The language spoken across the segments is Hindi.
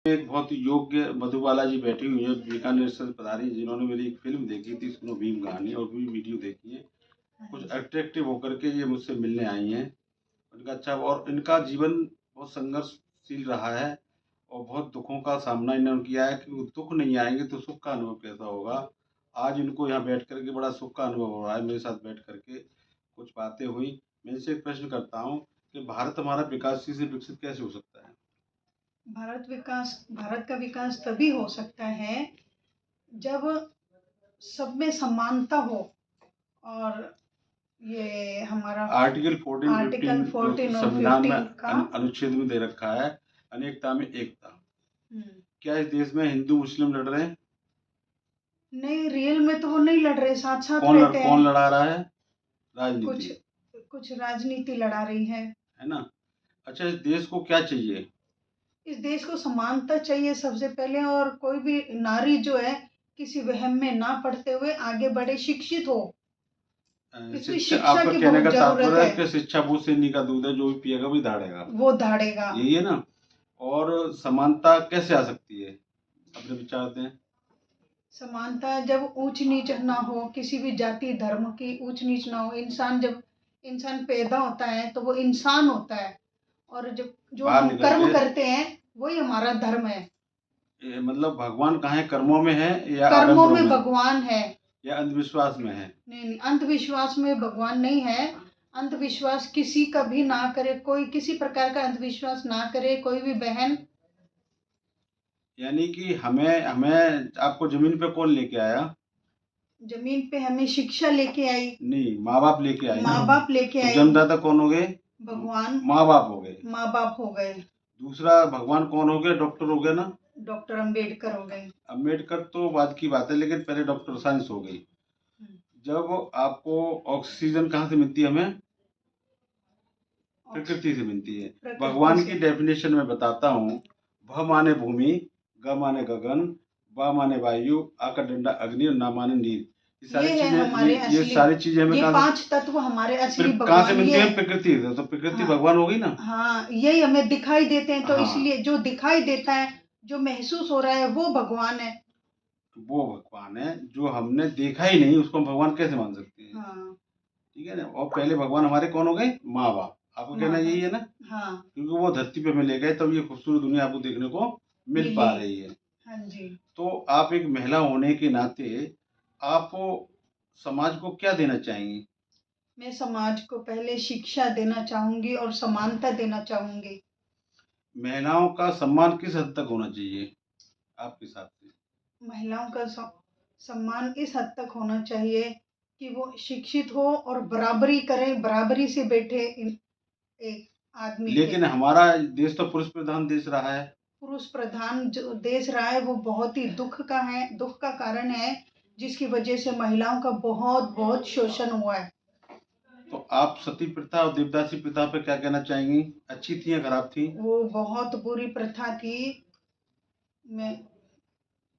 एक बहुत योग्य मधुबाला जी बैठी हुई है, बीकानेर से पधारी, जिन्होंने मेरी एक फ़िल्म देखी थी सुनो भीम कहानी और भी वीडियो देखी है। कुछ अट्रैक्टिव होकर के ये मुझसे मिलने आई हैं। उनका अच्छा और इनका जीवन बहुत संघर्षशील रहा है और बहुत दुखों का सामना इन्होंने किया है कि वो दुःख नहीं आएँगे तो सुख का अनुभव कैसा होगा। आज इनको यहाँ बैठ कर के बड़ा सुख का अनुभव हो रहा है, मेरे साथ बैठ कर के कुछ बातें हुई। मैं इनसे एक प्रश्न करता हूँ कि भारत हमारा विकासशील से विकसित कैसे हो सकता है? भारत का विकास तभी हो सकता है जब सब में समानता हो। और ये हमारा आर्टिकल 14, 15 आर्टिकल जो 14 और संविधान में 15 का अनुच्छेद में दे रखा है, अनेकता में एकता। हम्म, क्या इस देश में हिंदू मुस्लिम लड़ रहे हैं? नहीं, रियल में तो वो नहीं लड़ रहे, साथ साथ रहते कौन हैं। लड़ा रहा है? कुछ राजनीति, कुछ राजनीति लड़ा रही है। है ना? अच्छा, इस देश को क्या चाहिए? इस देश को समानता चाहिए सबसे पहले, और कोई भी नारी जो है किसी वहम में ना पड़ते हुए आगे बढ़े, शिक्षित हो। इसमें शिक्षा, शिक्षा आपका की कहने बहुत का जरूरत तात्पर्य है। है कि शिक्षा बूंद से नी का दूध है, जो भी पिएगा वही धाड़ेगा, वो धाड़ेगा। यही है ना? और समानता कैसे आ सकती है? अपने विचार दें। समानता जब ऊंच नीच ना हो, किसी भी जाति धर्म की ऊंच नीच ना हो। जब इंसान पैदा होता है तो वो इंसान होता है, और जब जो बाहर हम निकल कर्म के करते हैं वही हमारा धर्म है। मतलब भगवान कहाँ है, कर्मों में है या कर्मों आडंबरों में में भगवान है। या अंधविश्वास में है? नहीं नहीं, अंधविश्वास में भगवान नहीं है। अंधविश्वास किसी का भी ना करे, कोई किसी प्रकार का अंधविश्वास ना करे, कोई भी बहन। यानी कि हमें हमें आपको जमीन पे कौन लेके आया? जमीन पे हमें शिक्षा लेके आई। नहीं, माँ बाप लेके आए ना। माँ बाप लेके तो आई। जन्मदाता कौन हो गए? भगवान। माँ बाप हो गए। माँ बाप हो गए। दूसरा भगवान कौन हो गया? डॉक्टर हो गया ना। डॉक्टर अंबेडकर हो गए। अम्बेडकर तो बाद की बात है, लेकिन पहले डॉक्टर साइंस हो गई। हम्म, जब आपको ऑक्सीजन कहाँ से मिलती है? हमें प्रकृति से मिलती है। प्रकृति भगवान की से। डेफिनेशन में बताता हूँ। भ माने भूमि, ग माने गगन, ब माने वायु, आ का डंडा अग्नि और ना माने नीर। ये सारी ये है चीजें, हमारे ये असली। सारी चीजें हमें ये कहाँ से, 5 तत्व हमारे असली कहाँ से भगवान मिलती ये है? है। प्रकृति से। तो प्रकृति हाँ। भगवान हो गई ना। हाँ, यही हमें दिखाई देते हैं, तो हाँ, इसलिए जो दिखाई देता है, जो महसूस हो रहा है, वो भगवान है। वो भगवान है। जो हमने देखा ही नहीं उसको हम भगवान कैसे मान सकते हैं? हाँ। ठीक है ना। और पहले भगवान हमारे कौन हो गए? माँ बाप। आपका कहना माँ यही बाप। है ना? हाँ। क्योंकि वो धरती पे हमें ले गए, तब ये खूबसूरत दुनिया आपको देखने को मिल मिली। पा रही है। हाँ जी। तो आप एक महिला होने के नाते आप समाज को क्या देना चाहेंगी? मैं समाज को पहले शिक्षा देना चाहूंगी और समानता देना चाहूंगी। महिलाओं का सम्मान किस हद तक होना चाहिए आपके हिसाब से? महिलाओं का सम्मान इस हद तक होना चाहिए कि वो शिक्षित हो और बराबरी करें, बराबरी से बैठे एक आदमी के। लेकिन हमारा देश तो पुरुष प्रधान देश रहा है। पुरुष प्रधान जो देश रहा है वो बहुत ही दुख का कारण है, जिसकी वजह से महिलाओं का बहुत बहुत शोषण हुआ है। तो आप सती प्रथा और देवदासी प्रथा पे क्या कहना चाहेंगी? अच्छी थी या खराब थी? वो बहुत बुरी प्रथा थी। मैं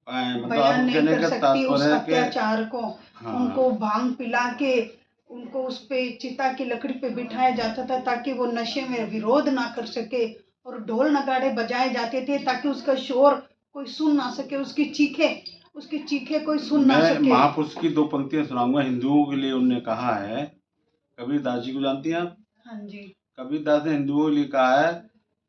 मतलब बयान आपको नहीं कहने कर का सकती उस तात्पर्य है कि अत्याचार को। हाँ, उनको भांग पिला के उनको उस पे चिता की लकड़ी पे बिठाया जाता था, ताकि वो नशे में विरोध ना कर सके। और ढोल नगाड़े बजाए जाते थे ताकि उसका शोर कोई सुन ना सके, उसकी चीखे कोई सुन ना मैं सके। महापुरुष की दो पंक्तियां सुनाऊंगा हिंदुओं के लिए। उनने कहा है, कबीरदास जी को जानती हैं आप? हाँ जी। कबीरदास ने हिंदुओं के लिए कहा है,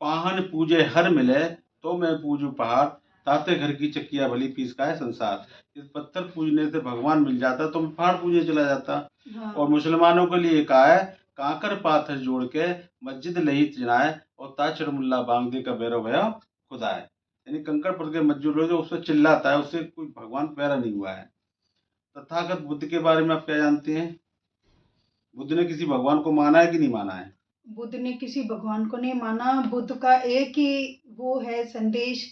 पाहन पूजे हर मिले, तो मैं पूजू पहाड़, ताते घर की चक्किया भली पीस का है संसार। इस पत्थर पूजने से भगवान मिल जाता तो मैं पहाड़ पूजने चला जाता। हाँ। और मुसलमानों के लिए कहा है, कांकर पाथर जोड़ के मस्जिद लही चिनाए, और ताचड़ मुल्ला बांगदे का भैरव भया खुदा है। यानी कंकड़ पड़ के मस्जिद जो उससे चिल्लाता है, उससे कोई भगवान पैदा नहीं हुआ है। तथागत बुद्ध के बारे में आप क्या जानते हैं? बुद्ध ने किसी भगवान को माना है कि नहीं माना है? बुद्ध ने किसी भगवान को नहीं माना। बुद्ध का एक ही वो है संदेश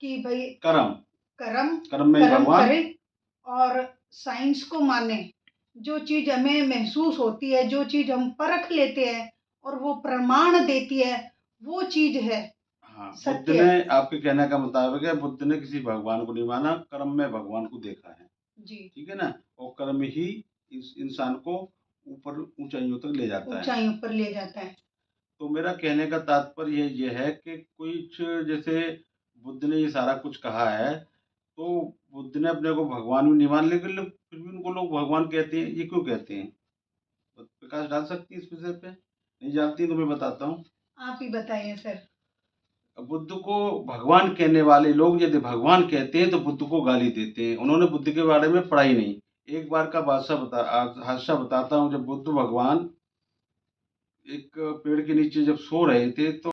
कि भाई कर्म, कर्म कर्म में ही कर्म भगवान। करे और साइंस को माने। जो चीज हमें महसूस होती है, जो चीज हम परख लेते हैं और वो प्रमाण देती है, वो चीज है हाँ, बुद्ध सत्य। ने, आपके कहने का मुताबिक है, बुद्ध ने किसी भगवान को नहीं माना, कर्म में भगवान को देखा है। जी। ठीक है ना। और कर्म ही इस इंसान को ऊपर ऊंचाइयों तक ले जाता है। ऊंचाइयों पर ले जाता है। तो मेरा कहने का तात्पर्य ये है कि कुछ जैसे बुद्ध ने ये सारा कुछ कहा है, तो बुद्ध ने अपने को भगवान भी नहीं मान, लेकिन लोग फिर भी उनको लोग भगवान कहते हैं, ये क्यों कहते हैं? प्रकाश डाल सकती है इस विषय पे? नहीं जानती तो मैं बताता हूँ। आप ही बताइए सर। बुद्ध को भगवान कहने वाले लोग यदि भगवान कहते हैं तो बुद्ध को गाली देते हैं। उन्होंने बुद्ध के बारे में पढ़ा ही नहीं। एक बार का हादसा बताता हूँ, जब बुद्ध भगवान एक पेड़ के नीचे जब सो रहे थे तो